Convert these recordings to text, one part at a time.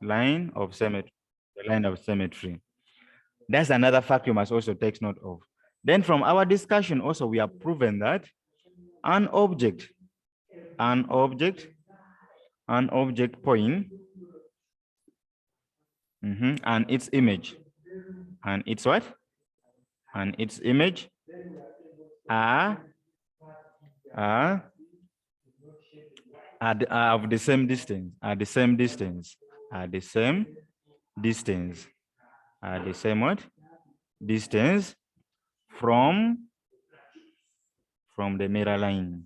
line of symmetry. The line of symmetry. That's another fact you must also take note of. Then from our discussion also, we have proven that an object point, and its image, and its what? And its image are of the same distance, are the same what? Distance from the mirror line.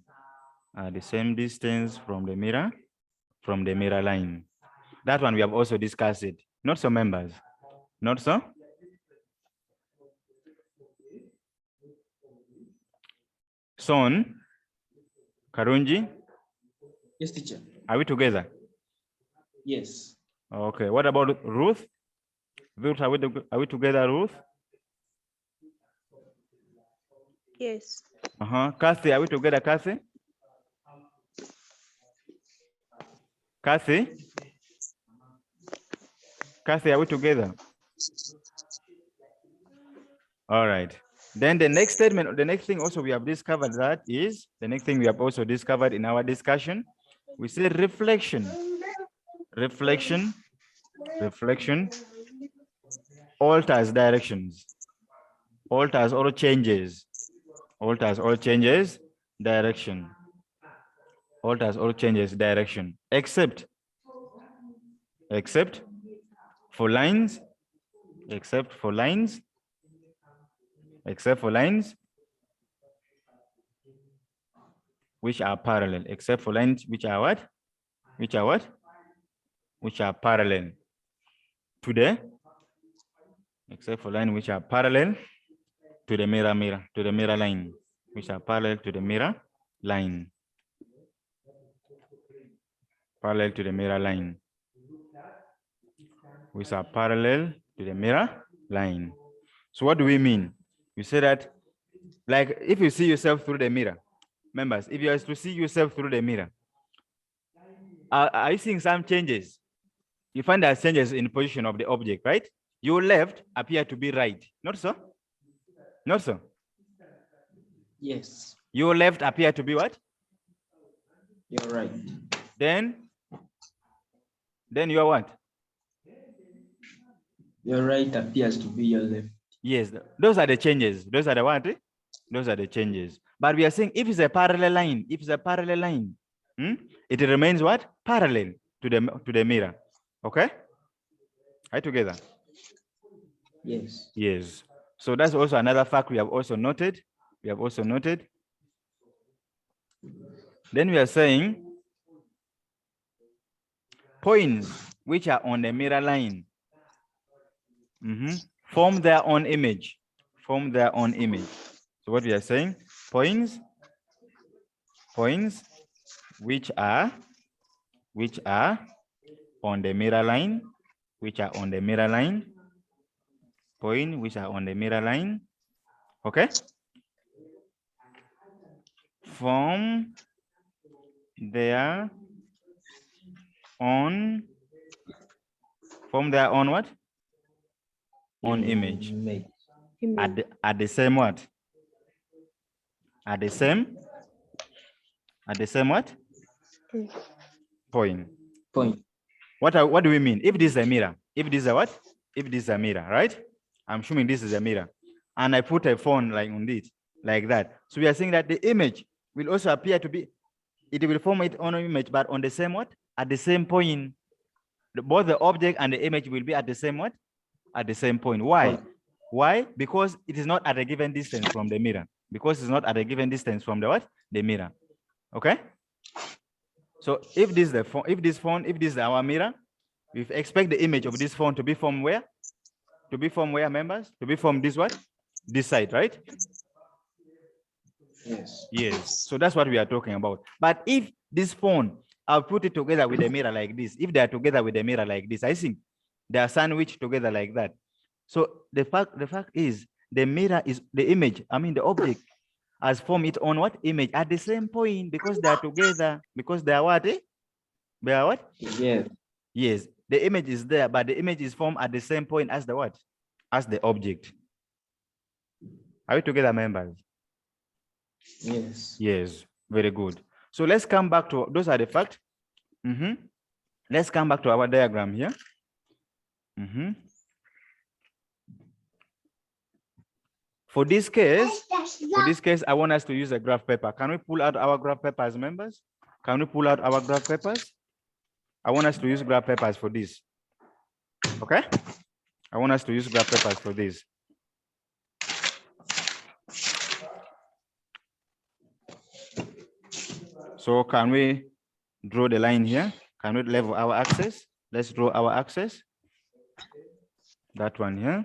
The same distance from the mirror line. That one we have also discussed it. Not so, members. Not so? Son, Karunji? Yes, teacher. Are we together? Yes. Okay. What about Ruth? Ruth, are we together, Ruth? Yes. Kathy, are we together, Kathy? Kathy? Kathy, are we together? All right. Then the next statement, the next thing also we have discovered that is, the next thing we have also discovered in our discussion, we say reflection alters directions, alters or changes direction, except for lines which are parallel, except for lines which are what? Which are parallel to the, except for lines which are parallel to the mirror line, which are parallel to the mirror line. Parallel to the mirror line. Which are parallel to the mirror line. So what do we mean? You say that, like, if you see yourself through the mirror, members, if you are to see yourself through the mirror, are you seeing some changes? You find there are changes in position of the object, right? Your left appear to be right. Not so? Not so? Yes. Your left appear to be what? You're right. Then you are what? Your right appears to be your left. Yes, those are the changes. Those are the what? Those are the changes. But we are saying if it's a parallel line, it remains what? Parallel to the mirror. Okay? Are you together? Yes. Yes. So that's also another fact we have also noted. Then we are saying points which are on the mirror line form their own image. So what we are saying, points which are on the mirror line, okay, form their own what? On image. At the same what? At the same what? Point. What do we mean? If this is a mirror, if this is a what? If this is a mirror, right? I'm assuming this is a mirror. And I put a phone like on it, like that. So we are saying that the image will also appear to be, it will form its own image, but on the same what? At the same point. Both the object and the image will be at the same what? At the same point. Why? Why? Because it is not at a given distance from the mirror. Because it's not at a given distance from the what? The mirror. Okay? So if this is the phone, if this is our mirror, we expect the image of this phone to be from where? To be from where, members? To be from this what? This side, right? Yes. Yes. So that's what we are talking about. But if this phone, I'll put it together with a mirror like this. If they are together with a mirror like this, I think they are sandwiched together like that. So the fact is the mirror is the image. I mean the object has formed its own what? Image at the same point because they are together. Because they are what? They are what? Yes. Yes. The image is there, but the image is formed at the same point as the what? As the object. Are we together, members? Yes. Yes, very good. So let's come back to, those are the facts. Let's come back to our diagram here. For this case, I want us to use a graph paper. Can we pull out our graph papers, members? Can we pull out our graph papers? I want us to use graph papers for this. Okay? I want us to use graph papers for this. So can we draw the line here? Can we level our axis? Let's draw our axis. That one here.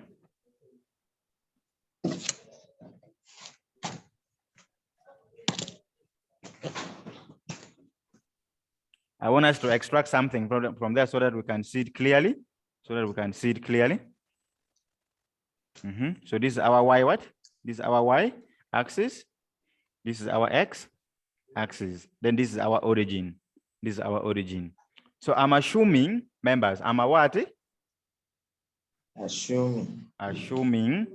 I want us to extract something from there so that we can see it clearly. So this is our y what? This is our y axis. This is our x axis. Then this is our origin. This is our origin. So I'm assuming, members, I'm a what? Assuming.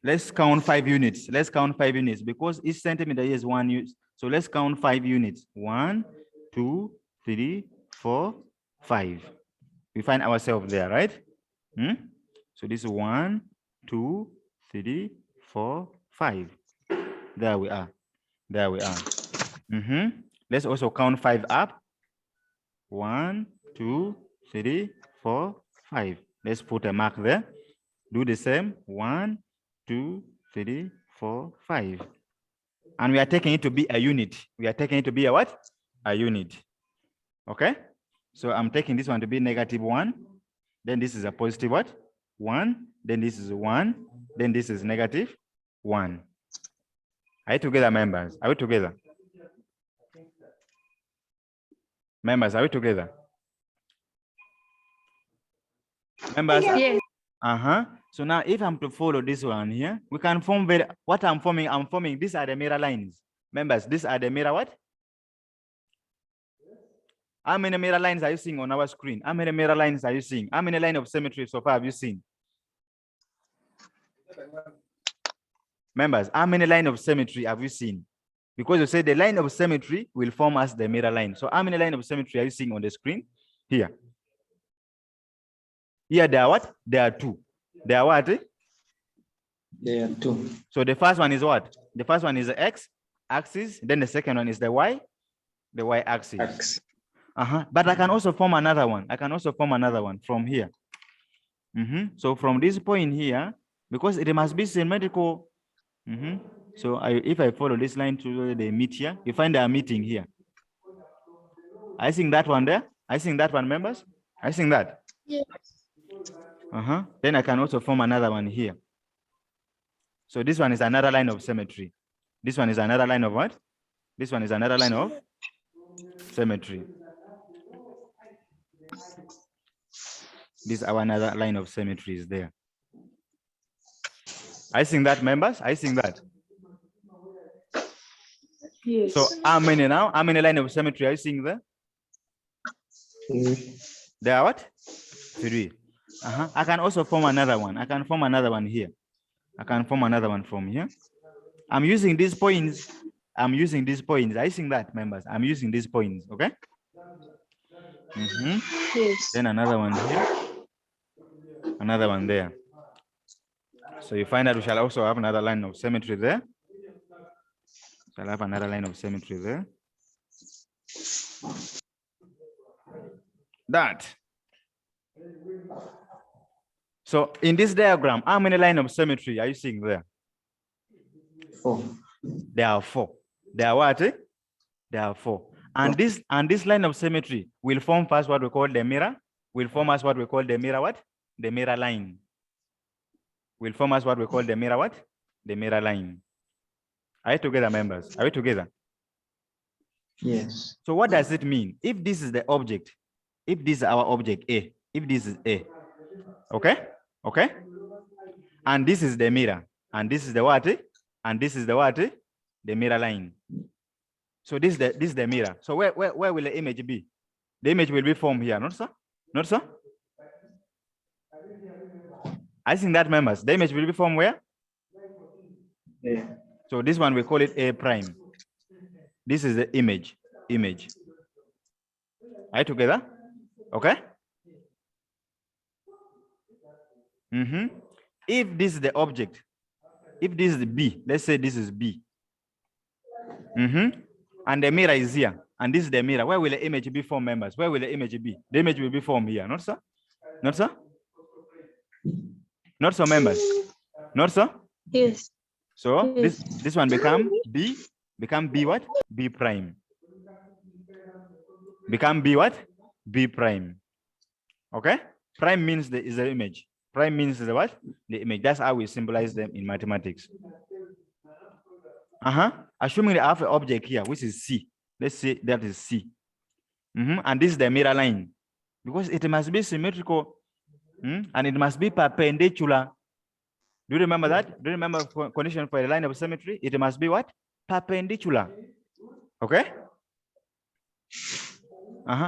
Let's count 5 units. Let's count 5 units because each centimeter is 1 unit. So let's count 5 units. 1, 2, 3, 4, 5. We find ourselves there, right? So this is 1, 2, 3, 4, 5. There we are. There we are. Let's also count 5 up. 1, 2, 3, 4, 5. Let's put a mark there. Do the same. 1, 2, 3, 4, 5. And we are taking it to be a unit. We are taking it to be a what? A unit. Okay? So I'm taking this one to be -1. Then this is a positive what? 1. Then this is 1. Then this is -1. Are you together, members? Are we together? Members, are we together? Members? Yes. So now if I'm to follow this one here, we can form what I'm forming, these are the mirror lines. Members, these are the mirror what? How many mirror lines are you seeing on our screen? How many mirror lines are you seeing? How many lines of symmetry so far have you seen? Members, how many lines of symmetry have you seen? Because you say the line of symmetry will form as the mirror line. So how many lines of symmetry are you seeing on the screen? Here. Here there are what? There are 2. There are what? There are 2. So the first one is what? The first one is the x axis. Then the second one is the y axis. But I can also form another one. I can also form another one from here. So from this point here, because it must be symmetrical. So if I follow this line to the meet here, you find they are meeting here. I think that one there. I think that one, members. I think that. Yes. Then I can also form another one here. So this one is another line of symmetry. This one is another line of what? This one is another line of symmetry. This is our another line of symmetry is there. I think that, members. I think that. Yes. So how many now? How many line of symmetry are you seeing there? 3. There are what? 3. I can also form another one. I can form another one here. I can form another one from here. I'm using these points. I think that, members. I'm using these points. Okay. Yes. Then another one here. Another one there. So you find that we shall also have another line of symmetry there. Shall have another line of symmetry there. That. So in this diagram, how many lines of symmetry are you seeing there? 4. There are 4. There are what? There are 4. And this line of symmetry will form first what we call the mirror. Will form as what we call the mirror what? The mirror line. Will form as what we call the mirror what? The mirror line. Are you together, members? Are we together? Yes. So what does it mean? If this is the object, if this is our object A, if this is A, okay? Okay? And this is the mirror. And this is the what? And this is the what? The mirror line. So this is the mirror. So where will the image be? The image will be formed here, not so? Not so? I think that, members, the image will be formed where? Yeah. So this one, we call it A prime. This is the image. Are you together? Okay. If this is the object, if this is B, let's say this is B. And the mirror is here, and this is the mirror. Where will the image be formed, members? Where will the image be? The image will be formed here, not so? Not so? Not so, members? Not so? Yes. So Yes. this one become B what? B prime. Become B what? B prime. Okay? Prime means is the image. Prime means the what? The image. That's how we symbolize them in mathematics. Assuming they have an object here, which is C. Let's say that is C. And this is the mirror line. Because it must be symmetrical, and it must be perpendicular. Do you remember that? Do you remember condition for a line of symmetry? It must be what? Perpendicular. Okay?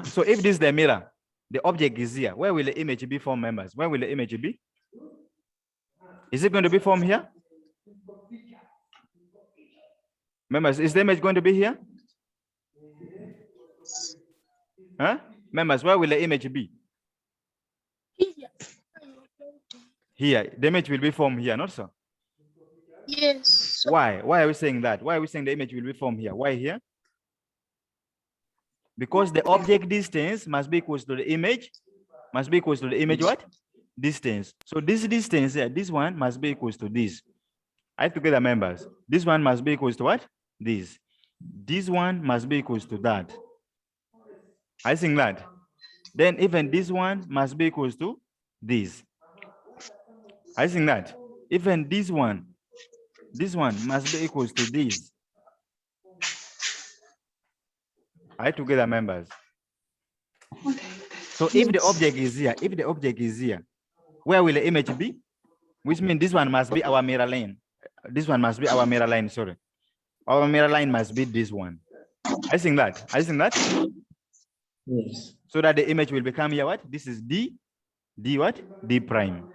So if this is the mirror, the object is here. Where will the image be formed, members? Where will the image be? Is it going to be formed here? Members, is the image going to be here? Members, where will the image be? Here. The image will be formed here, not so? Yes. Why? Why are we saying that? Why are we saying the image will be formed here? Why here? Because the object distance must be equal to the image. Must be equal to the image what? Distance. So this distance here, this one must be equal to this. I together, members. This one must be equal to what? This. This one must be equal to that. I think that. Then even this one must be equal to this. I think that. Even this one must be equal to this. Are you together, members? So if the object is here, where will the image be? Which means this one must be our mirror line. This one must be our mirror line, sorry. Our mirror line must be this one. I think that. Yes. So that the image will become here what? This is D what? D prime.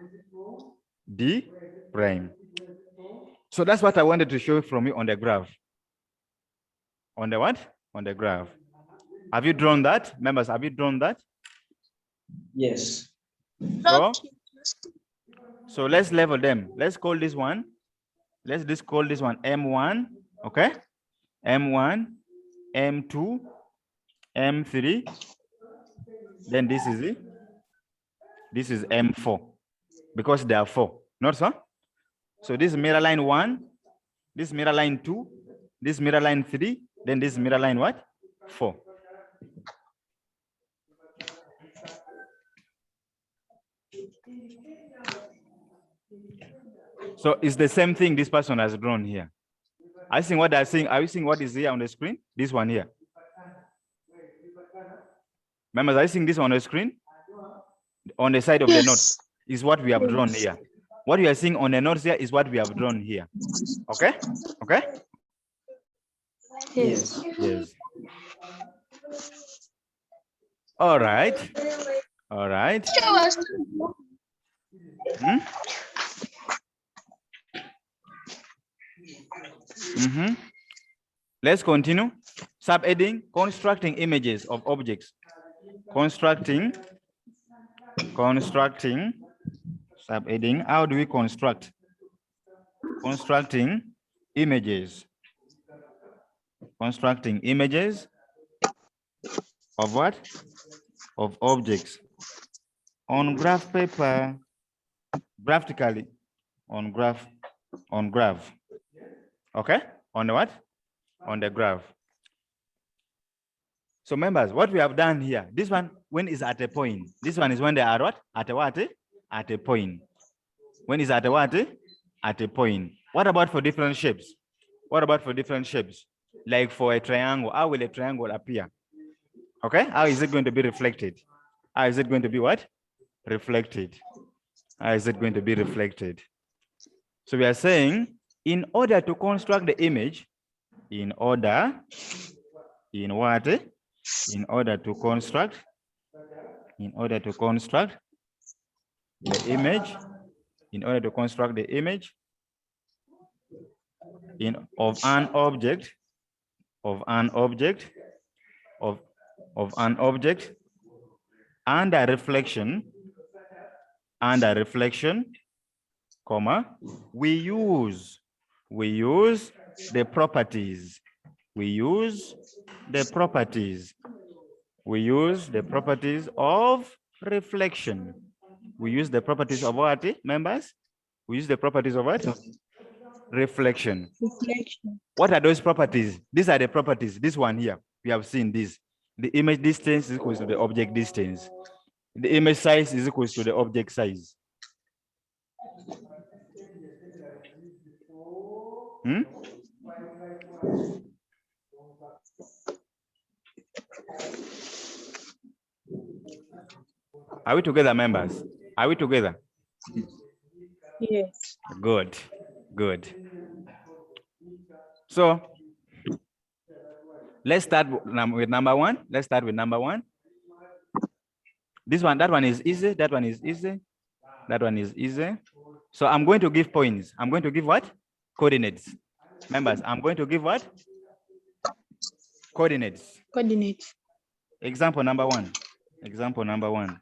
D prime. So that's what I wanted to show from you on the graph. On the what? On the graph. Have you drawn that? Members, have you drawn that? Yes. So let's level them. Let's call this one. Let's just call this one M1. Okay. M1, M2, M3. Then this is it. This is M4 because there are 4. Not so? So this is mirror line 1, this mirror line 2, this mirror line 3, then this mirror line what? 4. So it's the same thing this person has drawn here. I think what they're saying, are you seeing what is here on the screen? This one here. Members, are you seeing this on the screen? On the side of the note is what we have drawn here. What you are seeing on the notes here is what we have drawn here. Okay? Okay? Yes. Yes. All right. All right. Let's continue. Subheading, constructing images of objects. Constructing. Subheading, how do we construct? Constructing images. Constructing images of what? Of objects. On graph paper, graphically, on graph. Okay? On the what? On the graph. So members, what we have done here, this one, when is at a point. This one is when they are what? At a what? At a point. When is at a what? At a point. What about for different shapes? What about for different shapes? Like for a triangle, how will a triangle appear? Okay, how is it going to be reflected? How is it going to be what? Reflected. How is it going to be reflected? So we are saying, in order to construct the image, in order to construct in order to construct the image, in order to construct the image of an object, of an object, of an object, and a reflection, comma, we use the properties. We use the properties of reflection. We use the properties of what, members? We use the properties of what? Reflection. Reflection. What are those properties? These are the properties. This one here, we have seen this. The image distance is equal to the object distance. The image size is equal to the object size. Are we together, members? Are we together? Yes. Good, good. So let's start with number one. Let's start with number one. This one, that one is easy. That one is easy. That one is easy. So I'm going to give points. I'm going to give what? Coordinates. Members, I'm going to give what? Coordinates. Coordinates. Example number one. Example number one.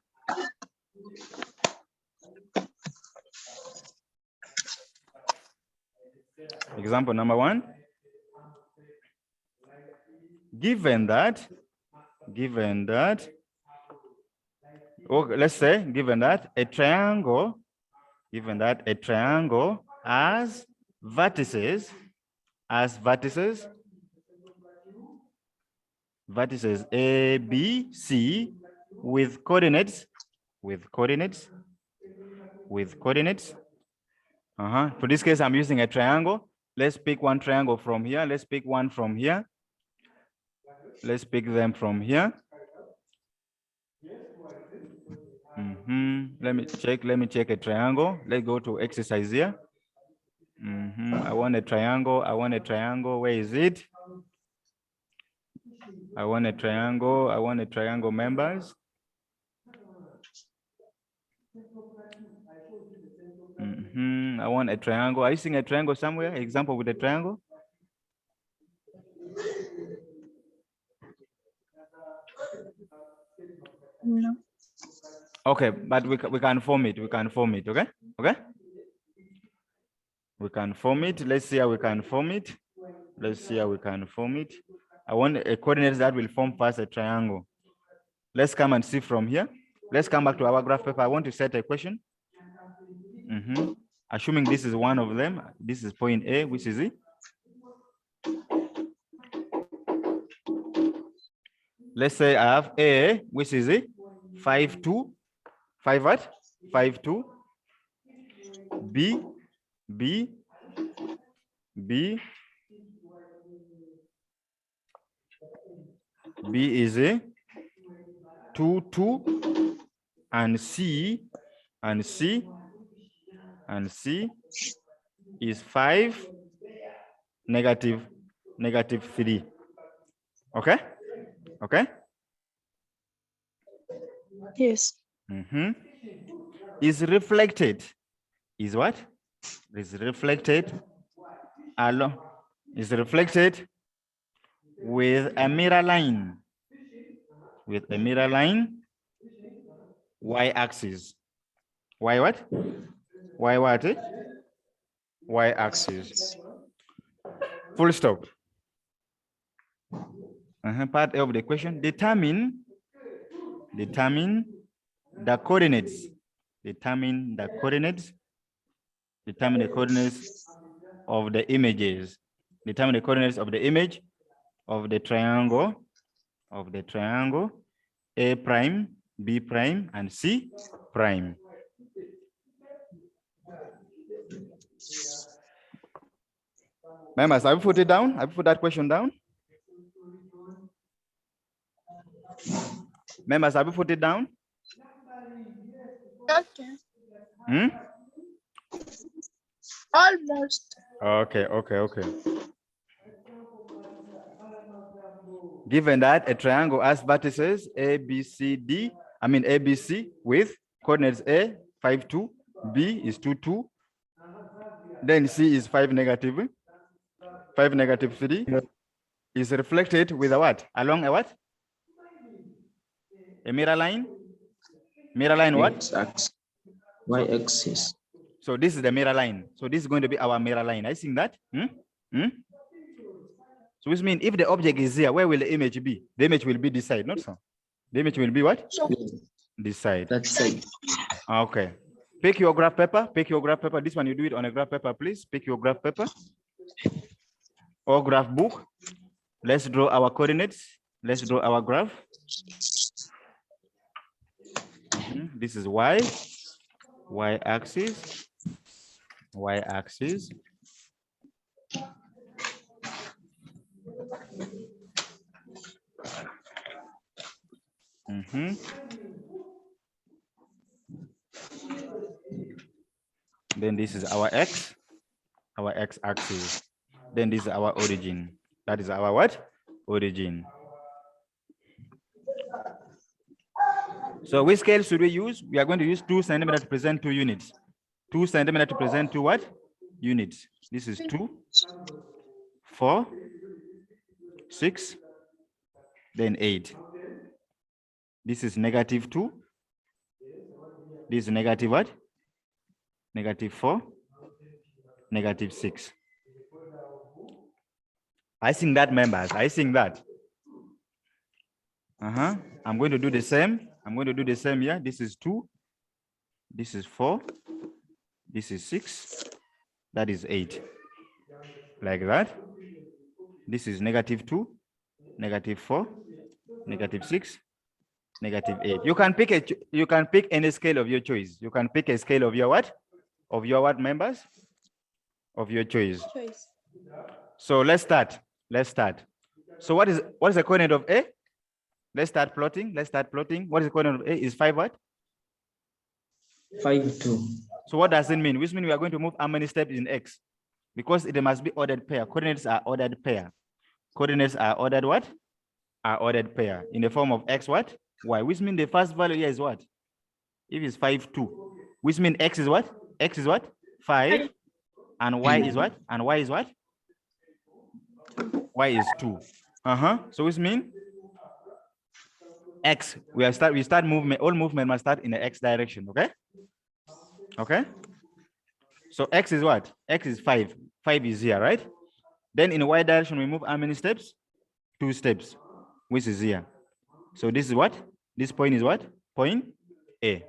Example number one. Given that, okay, let's say, given that a triangle has vertices, A, B, C with coordinates. For this case, I'm using a triangle. Let's pick one triangle from here. Let's pick one from here. Let's pick them from here. Let me check a triangle. Let's go to exercise here. I want a triangle. Where is it? I want a triangle, members. I want a triangle. Are you seeing a triangle somewhere? Example with a triangle? No. Okay, but we can form it. Okay? Okay? We can form it. Let's see how we can form it. I want a coordinate that will form first a triangle. Let's come and see from here. Let's come back to our graph paper. I want to set a question. Assuming this is one of them. This is point A, which is it? Let's say I have A, which is it? 5, 2. 5 what? 5, 2. B is a 2, 2, and C is 5, -3. Okay? Yes. Is reflected. Is what? Is reflected along. Is reflected with a mirror line. Y-axis. Why what? Why what? Y-axis. Full stop. Part of the question. Determine the coordinates. Determine the coordinates of the images. Determine the coordinates of the image of the triangle. A prime, B prime, and C prime. Members, have you put it down? Have you put that question down? Members, have you put it down? Okay. Almost. Okay. Given that a triangle has vertices A, B, C, D I mean ABC with coordinates A 5, 2, B is 2, 2. Then C is 5, negative 3 is reflected with a what? Along a what? A mirror line? Mirror line what? X-axis, Y-axis. So this is the mirror line. So this is going to be our mirror line. I think that. So which means if the object is here, where will the image be? The image will be this side, not so. The image will be what? This side. That side. Okay. Pick your graph paper. Pick your graph paper. This one you do it on a graph paper, please. Pick your graph paper or graph book. Let's draw our coordinates. Let's draw our graph. This is y-axis, y-axis. Then this is our x-axis. Then this is our origin. That is our what? Origin. So which scale should we use? We are going to use 2 centimeters to present 2 units. 2 centimeters to present 2 what? Units. This is 2, 4, 6, then 8. This is -2. This is negative what? -4, -6. I think that, members. I think that. I'm going to do the same. I'm going to do the same here. This is 2. This is 4. This is 6. That is 8. Like that. This is -2, -4, -6, -8. You can pick any scale of your choice. You can pick a scale of your what? Of your what, members? Of your choice. So let's start. Let's start. So what is the coordinate of A? Let's start plotting. Let's start plotting. What is the coordinate of A? Is 5 what? 5, 2. So what does it mean? Which means we are going to move how many steps in X? Because it must be ordered pair. Coordinates are ordered pair. Coordinates are ordered what? Are ordered pair in the form of X what? Y. Which means the first value here is what? If it's 5, 2. Which means X is what? X is what? 5. And Y is what? And Y is what? Y is 2. So which means X, we start movement, all movement must start in the X direction, okay? Okay? So X is what? X is 5. 5 is here, right? Then in the Y direction, we move how many steps? 2 steps, which is here. So this is what? This point is what? Point A.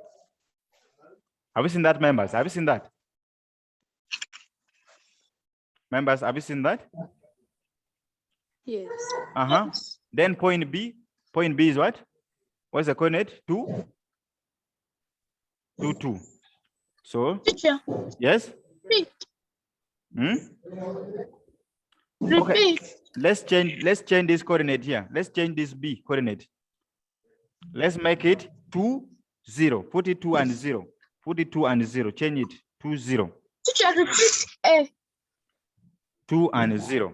Have you seen that, members? Have you seen that? Members, have you seen that? Yes. Then point B. Point B is what? What's the coordinate? 2? 2, 2. So, Teacher, yes? repeat. Okay. Let's change this coordinate here. Let's change this B coordinate. Let's make it 2, 0. Put it 2 and 0. Put it 2 and 0. Change it 2, 0. Teacher, repeat A. 2 and 0.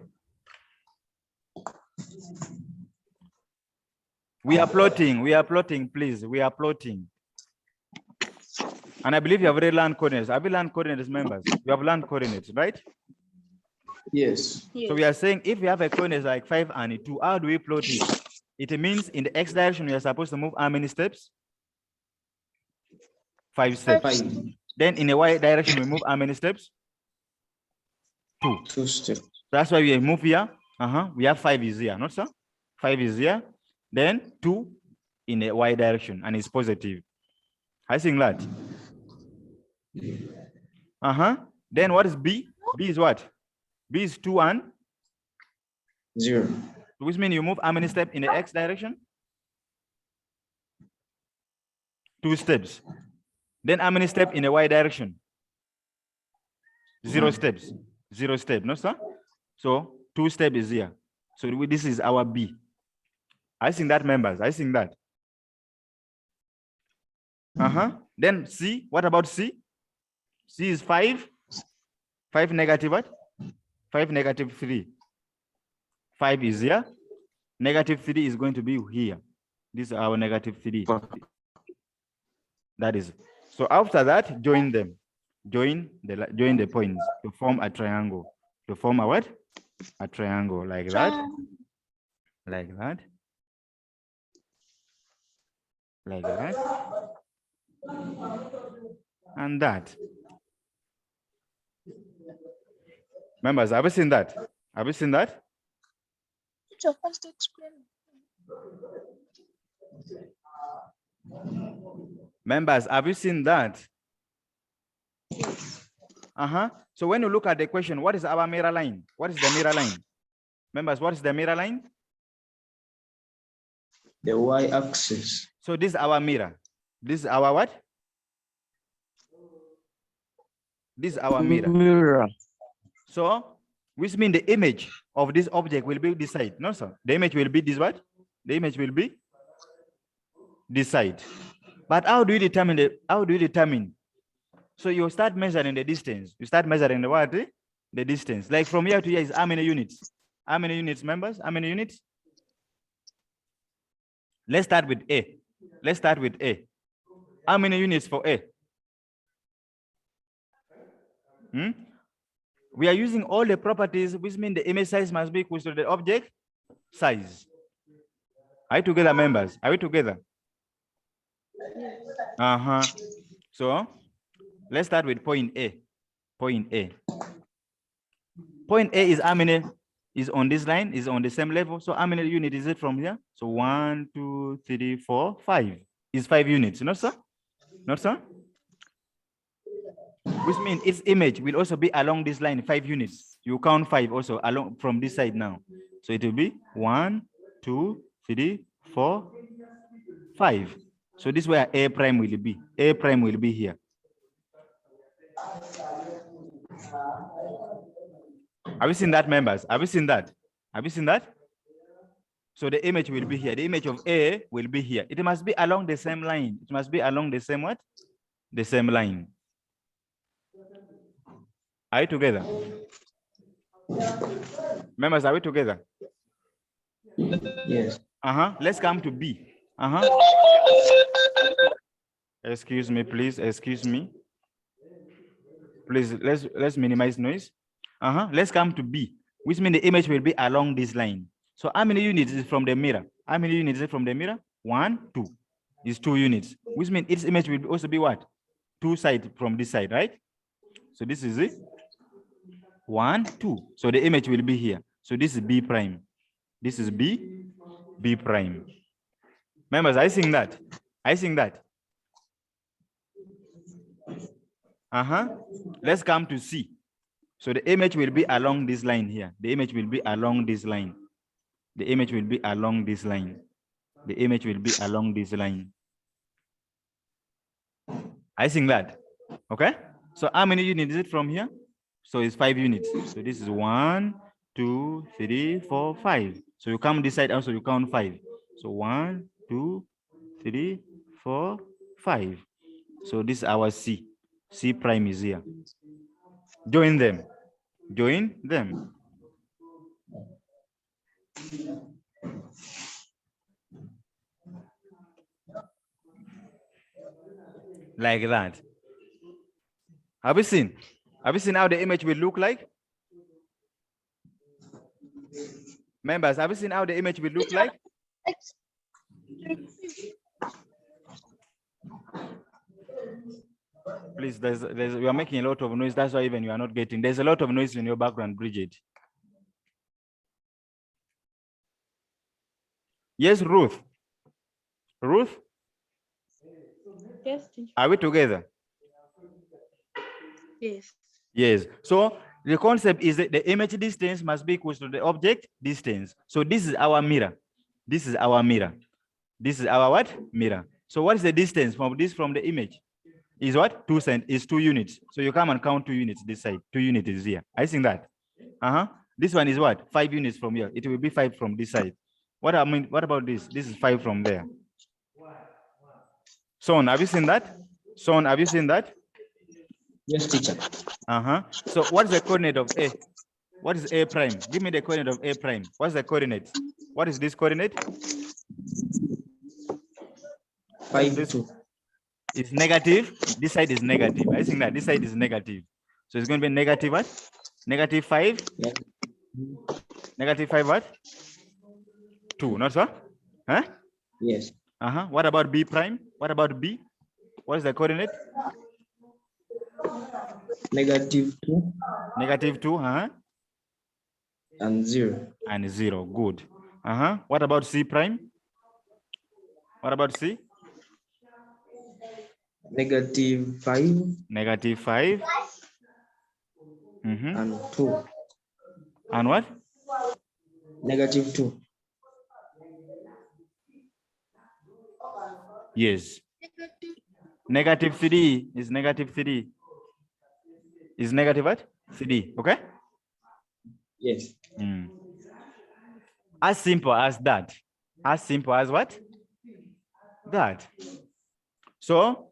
We are plotting, please. We are plotting. And I believe you have already learned coordinates. Have you learned coordinates, members? You have learned coordinates, right? Yes. Yes. So we are saying if we have a coordinate like 5 and 2, how do we plot it? It means in the X direction, we are supposed to move how many steps? 5 steps. 5. Then in the Y direction, we move how many steps? 2. 2 steps. That's why we move here. We have 5 is here, not so? 5 is here. Then 2 in the Y direction, and it's positive. I think that. Then what is B? B is what? B is 2 and 0. which means you move how many steps in the X direction? 2 steps. Then how many steps in the Y direction? 0 steps. 0 steps, no sir? So 2 steps is here. So this is our B. I think that, members. I think that. Then C. What about C? C is 5. 5 negative what? 5 negative 3. 5 is here. Negative 3 is going to be here. This is our negative 3. That is. So after that, join them. Join the points to form a triangle. To form a what? A triangle like that. Like that. Like that. And that. Members, have you seen that? Have you seen that? Teacher, first explain. Members, have you seen that? So when you look at the question, what is our mirror line? What is the mirror line? Members, what is the mirror line? The y-axis. So this is our mirror. This is our what? This is our mirror. So, which means the image of this object will be this side. No, sir. The image will be this what? The image will be this side. But how do you determine So you start measuring the distance. You start measuring the what? The distance. Like from here to here is how many units? How many units, members? How many units? Let's start with A. Let's start with A. How many units for A? We are using all the properties, which mean the image size must be equal to the object size. Are you together, members? Are we together? So let's start with point A. Point A. Point A is how many? Is on this line, is on the same level. So how many units is it from here? So 1, 2, 3, 4, 5. Is 5 units, not sir? Not sir? Which means its image will also be along this line, 5 units. You count 5 also along from this side now. So it will be 1, 2, 3, 4, 5. So this is where A prime will be. A prime will be here. Have you seen that, members? Have you seen that? Have you seen that? So the image will be here. The image of A will be here. It must be along the same line. It must be along the same what? The same line. Are you together? Members, are we together? Yes. Let's come to B. Excuse me, please. Excuse me. Please, let's minimize noise. Let's come to B, which means the image will be along this line. So how many units is from the mirror? How many units is from the mirror? 1, 2. Is 2 units, which means its image will also be what? 2 sides from this side, right? So this is it. 1, 2. So the image will be here. So this is B prime. This is B prime. Members, I think that. I think that. Let's come to C. So the image will be along this line here. The image will be along this line. The image will be along this line. The image will be along this line. I think that. Okay? So how many units is it from here? So it's 5 units. So this is 1, 2, 3, 4, 5. So you come this side also, you count 5. So 1, 2, 3, 4, 5. So this is our C. C prime is here. Join them. Join them. Like that. Have you seen? Have you seen how the image will look like? Members, have you seen how the image will look like? Please, we are making a lot of noise. That's why even you are not getting. There's a lot of noise in your background, Bridget. Yes, Ruth. Ruth? Yes, teacher. Are we together? Yes. Yes. So the concept is that the image distance must be equal to the object distance. So this is our mirror. This is our mirror. This is our what? Mirror. So what is the distance from the image? Is what? 2 cent is 2 units. So you come and count 2 units this side. 2 units is here. I think that. This one is what? 5 units from here. It will be 5 from this side. What about this? This is 5 from there. Son, have you seen that? Son, have you seen that? Yes, teacher. So what is the coordinate of A? What is A prime? Give me the coordinate of A prime. What's the coordinate? What is this coordinate? 5, 2. is negative. This side is negative. I think that this side is negative. So it's going to be negative what? Negative 5. Yeah. Negative 5 what? 2, not so? Huh? Yes. What about B prime? What about B? What is the coordinate? Negative 2 Negative 2, and 0. and 0. Good. What about C prime? What about C? Negative 5 Negative 5. and 2. And what? Negative 2. Yes. Negative 3 is negative 3. Is negative what? 3. Okay? Yes. As simple as that. As simple as what? That. So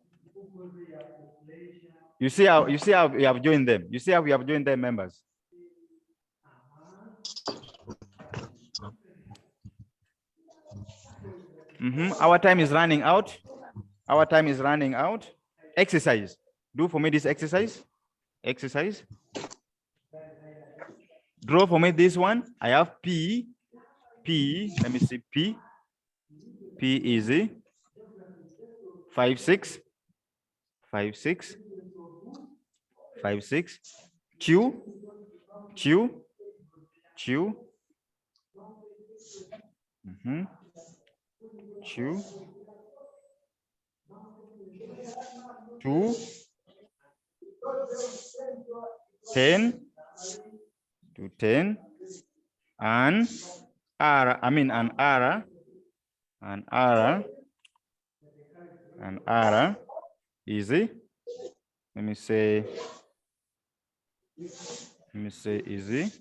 you see how we have joined them. You see how we have joined them, members. Our time is running out. Our time is running out. Exercise. Do for me this exercise. Exercise. Draw for me this one. I have P. Let me see P. P is 5, 6. 5, 6. 5, 6. Q. Q. 2. 10 to 10 and R, R is let me say easy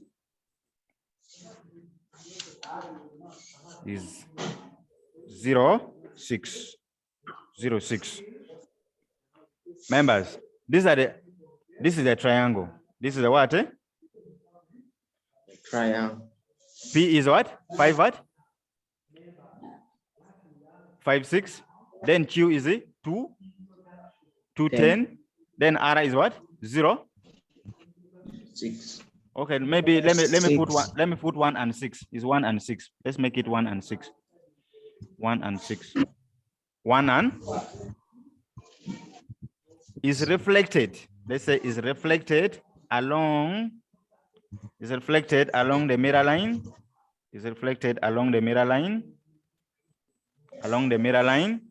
is 0, 6. 0, 6. Members, this is the triangle. This is the what? Triangle. P is what? 5 what? 5, 6. Then Q is 2, 10. Then R is what? 0, 6. Okay, maybe let me 6. put one. Let me put 1 and 6. Is 1 and 6. Let's make it 1 and 6. 1 and 6. 1 and is reflected. Let's say is reflected along. Is reflected along the mirror line. Is reflected along the mirror line. Along the mirror line.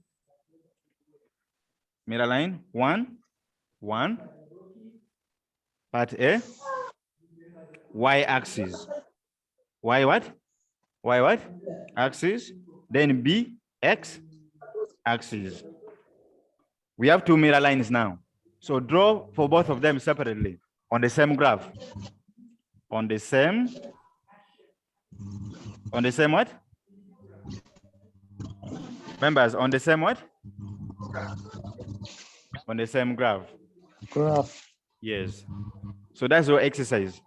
Mirror line 1, 1. Part A. Y-axis. Y what? Y what? Axis. Then B, X axis. We have 2 mirror lines now. So draw for both of them separately on the same graph. On the same what? Members, on the same what? On the same graph. Yes. So that's your exercise.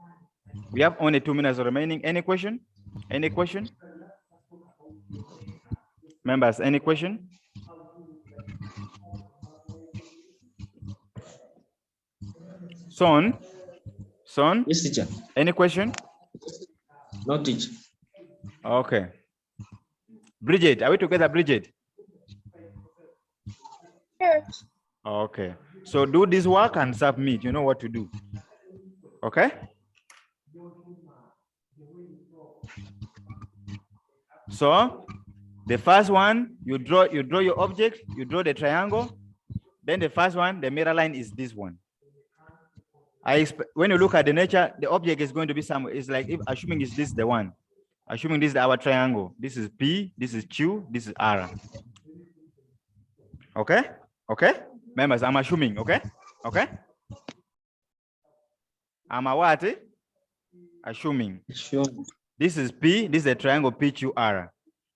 We have only 2 minutes remaining. Any question? Any question? Members, any question? Son? Yes, teacher. Any question? No, teacher. Okay. Bridget, are we together, Bridget? Yes. Okay. So do this work and submit. You know what to do. Okay? So the first one, you draw your object, you draw the triangle. Then the first one, the mirror line is this one. When you look at the nature, the object is going to be somewhere. It's like if assuming is this the one. Assuming this is our triangle. This is P, this is Q, this is R. Okay? Okay? Members, I'm assuming, okay? Okay? I'm a what? Assuming. Sure. This is P, this is the triangle PQR.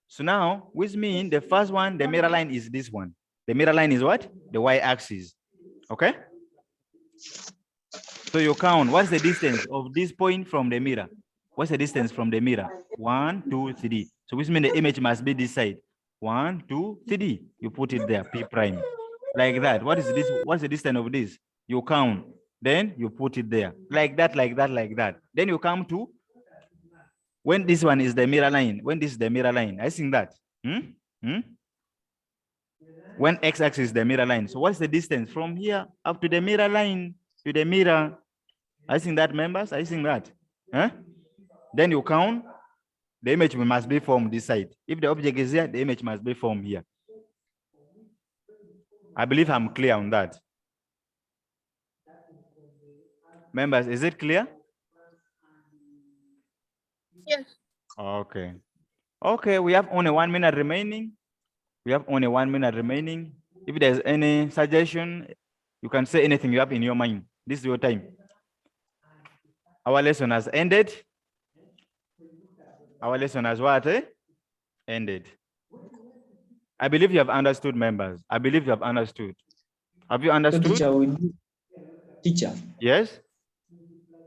So now, which means the first one, the mirror line is this one. The mirror line is what? The y-axis. Okay? So you count, what's the distance of this point from the mirror? What's the distance from the mirror? 1, 2, 3. So which means the image must be this side. 1, 2, 3. You put it there, P prime. like that. What is this? What's the distance of this? You count, then you put it there, like that, like that, like that. Then you come to when this one is the mirror line. When this is the mirror line, I think that. When x-axis is the mirror line. So what's the distance from here up to the mirror line to the mirror? I think that, members. I think that. Then you count. The image must be formed this side. If the object is here, the image must be formed here. I believe I'm clear on that. Members, is it clear? Yes. Okay. Okay, we have only 1 minute remaining. We have only 1 minute remaining. If there's any suggestion, you can say anything you have in your mind. This is your time. Our lesson has ended. Our lesson has what? Ended. I believe you have understood, members. I believe you have understood. Have you understood? Teacher. Yes.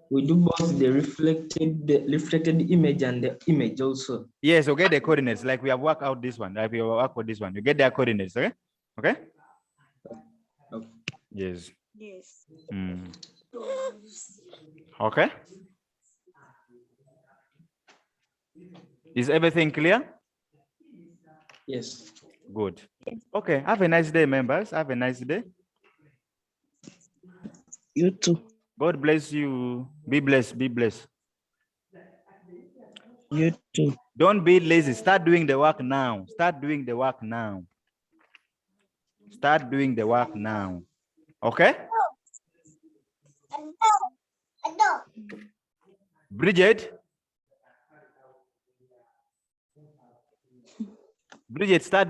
We do both the reflected image and the image also. Yes, okay, the coordinates. Like we have worked out this one. Like we have worked with this one. You get their coordinates, okay? Okay? Okay. Yes. Yes. Okay. Is everything clear? Yes. Good. Okay. Have a nice day, members. Have a nice day. You too. God bless you. Be blessed. Be blessed. You too. Don't be lazy. Start doing the work now. Start doing the work now. Start doing the work now. Okay? Bridget? Bridget, start